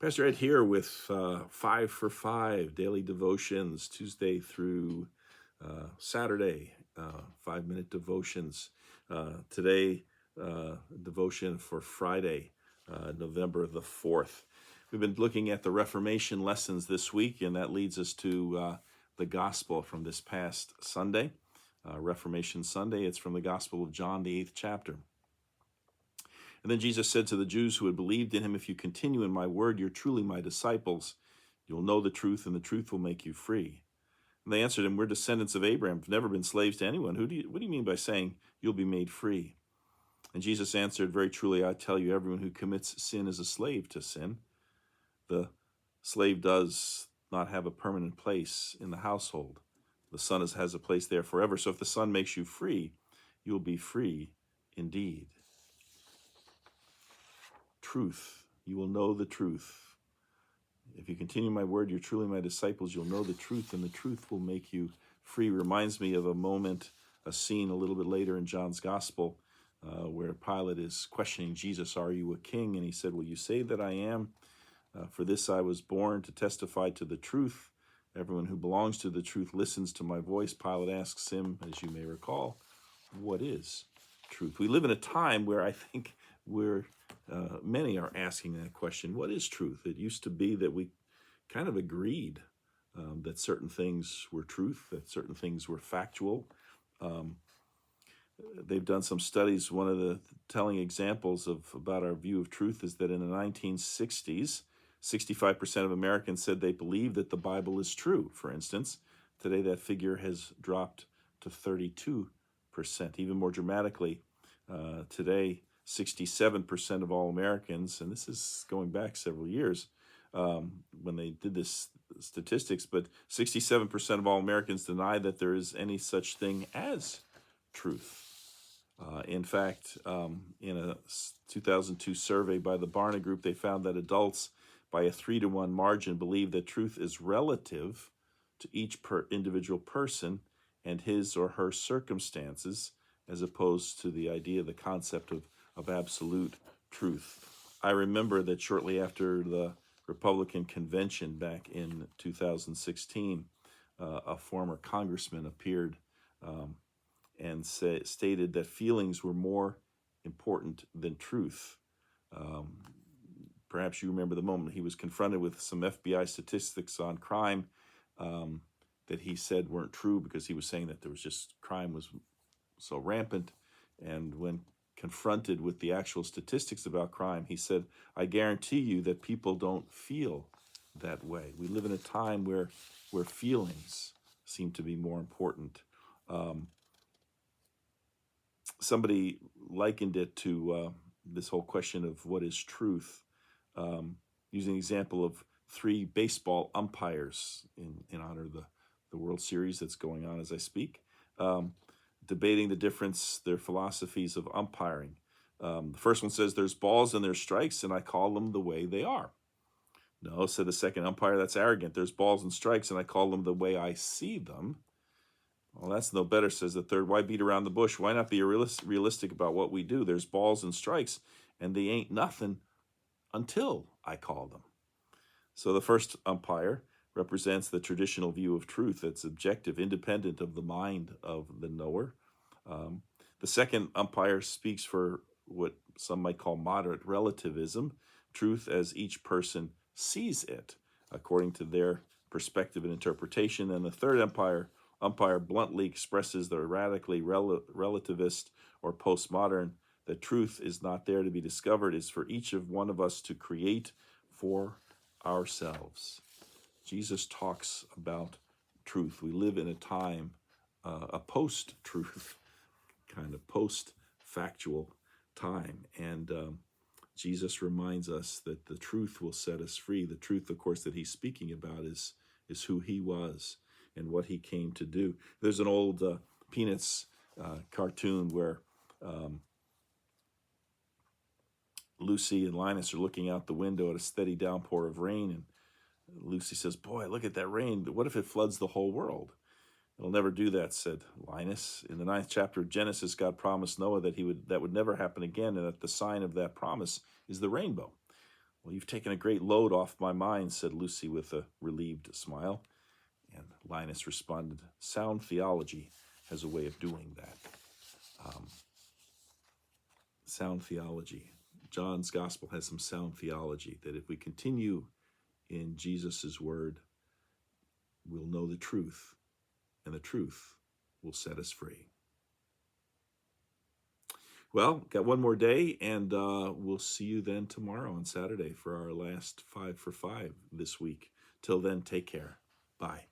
Pastor Ed here with 5 for 5 daily devotions, Tuesday through Saturday, 5-minute devotions. Today, devotion for Friday, November the 4th. We've been looking at the Reformation lessons this week, and that leads us to the gospel from this past Sunday, Reformation Sunday. It's from the Gospel of John, the 8th chapter. And then Jesus said to the Jews who had believed in him, "If you continue in my word, you're truly my disciples. You'll know the truth, and the truth will make you free." And they answered him, "We're descendants of Abraham, have never been slaves to anyone. What do you mean by saying you'll be made free?" And Jesus answered, "Very truly, I tell you, everyone who commits sin is a slave to sin. The slave does not have a permanent place in the household. The son has a place there forever. So if the son makes you free, you'll be free indeed." Truth. You will know the truth. If you continue my word, you're truly my disciples. You'll know the truth, and the truth will make you free. Reminds me of a scene a little bit later in John's gospel, where Pilate is questioning Jesus, "Are you a king?" And he said, "Well, you say that I am. For this I was born, to testify to the truth. Everyone who belongs to the truth listens to my voice." Pilate asks him, as you may recall, "What is truth?" We live in a time where I think many are asking that question. What is truth? It used to be that we kind of agreed that certain things were truth, that certain things were factual. They've done some studies. One of the telling examples about our view of truth is that in the 1960s, 65% of Americans said they believe that the Bible is true, for instance. Today, that figure has dropped to 32%. Even more dramatically, today, 67% of all Americans, and this is going back several years when they did this statistics, but 67% of all Americans deny that there is any such thing as truth. In fact, in a 2002 survey by the Barna Group, they found that adults, by a 3-to-1 margin, believe that truth is relative to each individual person and his or her circumstances, as opposed to the concept of absolute truth. I remember that shortly after the Republican convention back in 2016, a former congressman appeared and stated that feelings were more important than truth. Perhaps you remember the moment he was confronted with some FBI statistics on crime that he said weren't true, because he was saying that crime was so rampant. And when confronted with the actual statistics about crime, he said, "I guarantee you that people don't feel that way." We live in a time where feelings seem to be more important. Somebody likened it to this whole question of what is truth, using the example of 3 baseball umpires in honor of the World Series that's going on as I speak, debating their philosophies of umpiring. The first one says, "There's balls and there's strikes, and I call them the way they are." "No," said the second umpire, "that's arrogant. There's balls and strikes, and I call them the way I see them." "Well, that's no better," says the third. "Why beat around the bush? Why not be realistic about what we do? There's balls and strikes, and they ain't nothing until I call them." So the first umpire represents the traditional view of truth that's objective, independent of the mind of the knower. The second umpire speaks for what some might call moderate relativism, truth as each person sees it, according to their perspective and interpretation. And the third umpire bluntly expresses the radically relativist or postmodern, that truth is not there to be discovered, is for each of one of us to create for ourselves. Jesus talks about truth. We live in a time, a post-truth, kind of post-factual time. And Jesus reminds us that the truth will set us free. The truth, of course, that he's speaking about is who he was and what he came to do. There's an old Peanuts cartoon where Lucy and Linus are looking out the window at a steady downpour of rain, and Lucy says, "Boy, look at that rain. What if it floods the whole world?" "It'll never do that," said Linus. In the 9th chapter of Genesis, God promised Noah that that would never happen again, and that the sign of that promise is the rainbow. Well, you've taken a great load off my mind, said Lucy with a relieved smile. And Linus responded, sound theology has a way of doing that. Sound theology. John's gospel has some sound theology that if we continue in Jesus' word, we'll know the truth, and the truth will set us free. Well, got one more day, and we'll see you then tomorrow on Saturday for our last 5 for 5 this week. Till then, take care. Bye.